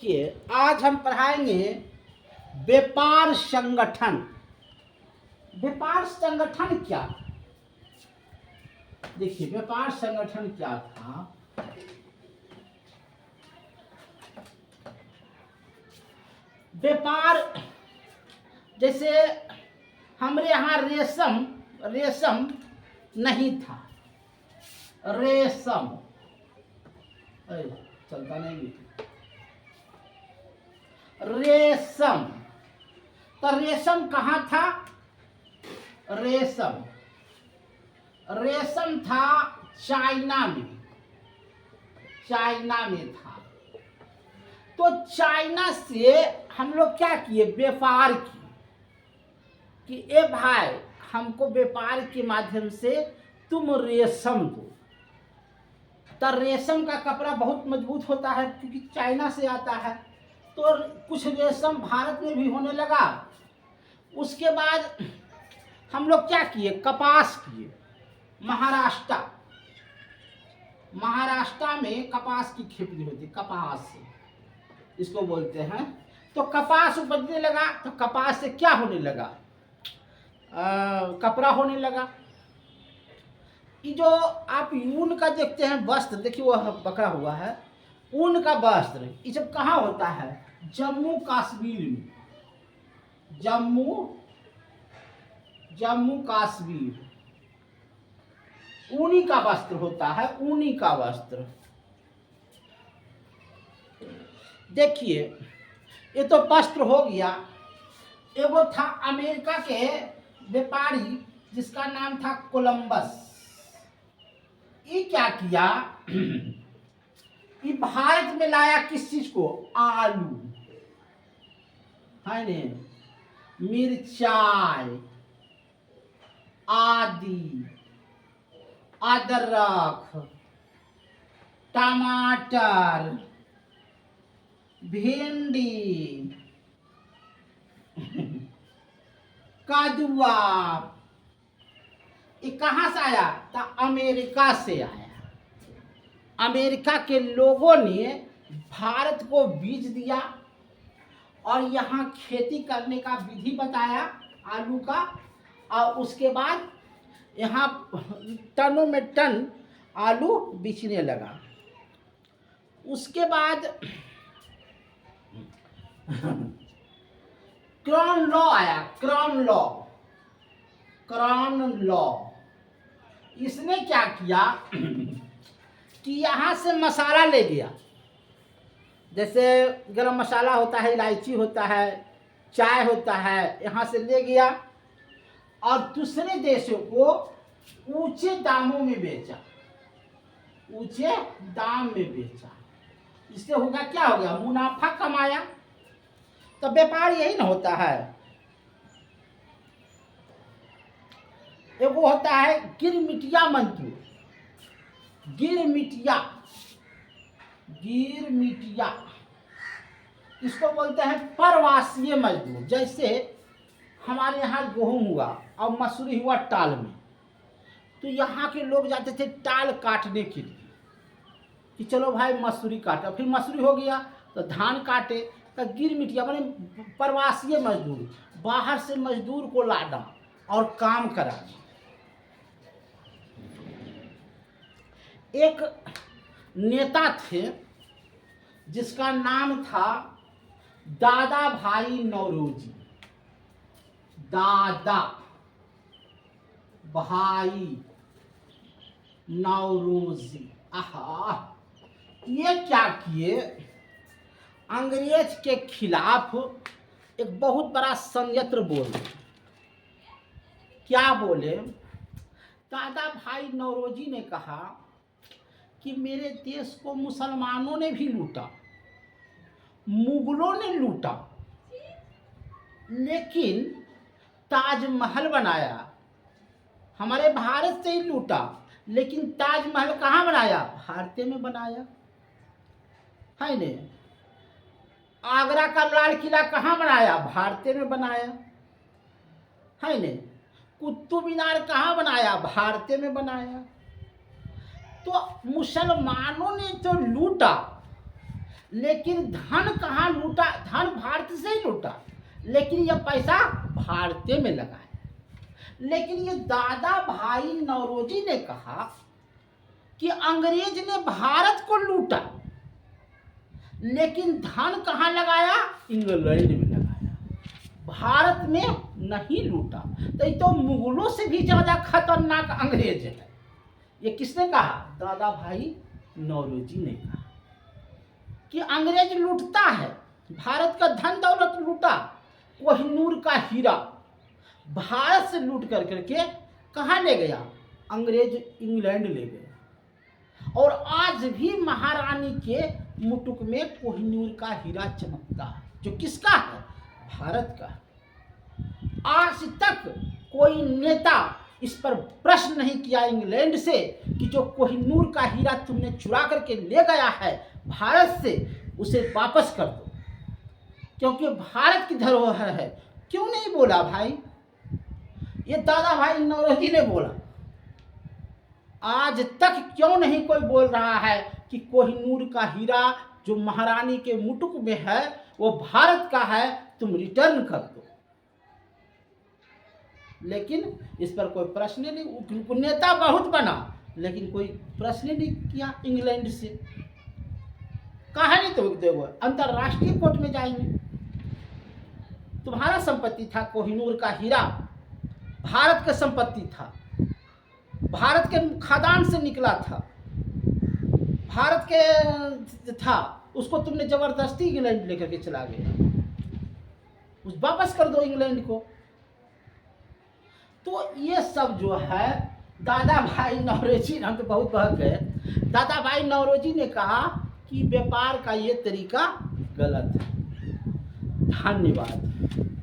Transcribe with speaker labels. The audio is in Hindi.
Speaker 1: देखिए, आज हम पढ़ाएंगे व्यापार संगठन। व्यापार संगठन क्या? देखिए, व्यापार संगठन क्या था। व्यापार जैसे हमारे यहाँ रेशम रेशम नहीं था। रेशम चलता नहीं। रेशम तो रेशम कहाँ था? रेशम रेशम था चाइना में। चाइना में था। तो चाइना से हम लोग क्या किए? व्यापार किए कि ए भाई, हमको व्यापार के माध्यम से तुम रेशम दो। तो रेशम का कपड़ा बहुत मजबूत होता है क्योंकि चाइना से आता है। तो कुछ रेशम भारत में भी होने लगा। उसके बाद हम लोग क्या किए? कपास किए। महाराष्ट्र में कपास की खेती होती, कपास इसको बोलते हैं। तो कपास उपजने लगा तो कपास से क्या होने लगा? कपड़ा होने लगा। ये जो आप ऊन का देखते हैं वस्त्र, देखिए वह पकड़ा हुआ है, ऊन का वस्त्र, ये सब कहाँ होता है? जम्मू कश्मीर में। जम्मू कश्मीर ऊनी का वस्त्र होता है, ऊनी का वस्त्र। देखिए, ये तो वस्त्र हो गया। एगो था अमेरिका के व्यापारी जिसका नाम था कोलंबस। ये क्या किया? ये भारत में लाया किस चीज को? आलू, है ने, मिर्चाई आदि, अदरक, टमाटर, भिंडी, कदुआ। ये कहाँ से आया? तो अमेरिका से आया। अमेरिका के लोगों ने भारत को बीज दिया और यहाँ खेती करने का विधि बताया आलू का। और उसके बाद यहाँ टनों में टन आलू बिकने लगा। उसके बाद क्रॉन लॉ आया। क्रॉन लॉ इसने क्या किया कि यहाँ से मसाला ले गया। जैसे गरम मसाला होता है, इलायची होता है, चाय होता है, यहाँ से ले गया और दूसरे देशों को ऊंचे दामों में बेचा। ऊंचे दाम में बेचा। इससे होगा क्या? हो गया मुनाफा कमाया। तो व्यापार यही ना होता है। एगो होता है गिरमिटिया मजदूर। गिरमिटिया इसको बोलते हैं प्रवासीय मजदूर। जैसे हमारे यहाँ गेहूं हुआ और मसूरी हुआ टाल में, तो यहाँ के लोग जाते थे टाल काटने के लिए कि चलो भाई मसूरी काटा। फिर मसूरी हो गया तो धान काटे। तो गिरमिटिया माने प्रवासीय मजदूर, बाहर से मजदूर को लाना और काम कराना। एक नेता थे जिसका नाम था दादा भाई नौरोजी। दादा भाई नौरोजी। आहा, ये क्या किए? अंग्रेज के खिलाफ एक बहुत बड़ा षड्यंत्र बोले। क्या बोले? दादा भाई नौरोजी ने कहा कि मेरे देश को मुसलमानों ने भी लूटा, मुगलों ने लूटा, लेकिन ताजमहल बनाया। हमारे भारत से ही लूटा, लेकिन ताजमहल कहाँ बनाया? भारत में बनाया, है ने। आगरा का लाल किला कहाँ बनाया? भारत में बनाया, है ने। कुतुब मीनार कहाँ बनाया? भारत में बनाया। तो मुसलमानों ने तो लूटा, लेकिन धन कहाँ लूटा? धन भारत से ही लूटा, लेकिन यह पैसा भारतीय में लगा है। लेकिन ये दादा भाई नौरोजी ने कहा कि अंग्रेज ने भारत को लूटा, लेकिन धन कहाँ लगाया? इंग्लैंड में लगाया, भारत में नहीं लूटा। तो ये तो मुगलों से भी ज्यादा खतरनाक अंग्रेज है। ये किसने कहा? दादा भाई नौरोजी ने कहा कि अंग्रेज लूटता है, भारत का धन दौलत लूटा, कोहिनूर का हीरा भारत से लूट कर करके कहाँ ले गया? अंग्रेज इंग्लैंड ले गया। और आज भी महारानी के मुटुक में कोहिनूर का हीरा चमकता है, जो किसका है? भारत का। आज तक कोई नेता इस पर प्रश्न नहीं किया इंग्लैंड से कि जो कोहिनूर का हीरा तुमने चुरा करके ले गया है भारत से, उसे वापस कर दो, क्योंकि भारत की धरोहर है। क्यों नहीं बोला भाई? ये दादा भाई नौरोजी ने बोला। आज तक क्यों नहीं कोई बोल रहा है कि कोहिनूर का हीरा जो महारानी के मुटुक में है वो भारत का है, तुम रिटर्न कर दो। लेकिन इस पर कोई प्रश्न नहीं, नेता बहुत बना लेकिन कोई प्रश्न नहीं किया इंग्लैंड से। कहा नहीं तो देखो अंतरराष्ट्रीय कोर्ट में जाएंगे। तुम्हारा संपत्ति था कोहिनूर का हीरा, भारत का संपत्ति था, भारत के खदान से निकला था, भारत के था, उसको तुमने जबरदस्ती इंग्लैंड लेकर के चला गया। उस वापस कर दो इंग्लैंड को। तो ये सब जो है दादा भाई नौरोजी, हम तो बहुत बहक गए, दादा भाई नौरोजी ने कहा कि व्यापार का ये तरीका गलत है। धन्यवाद।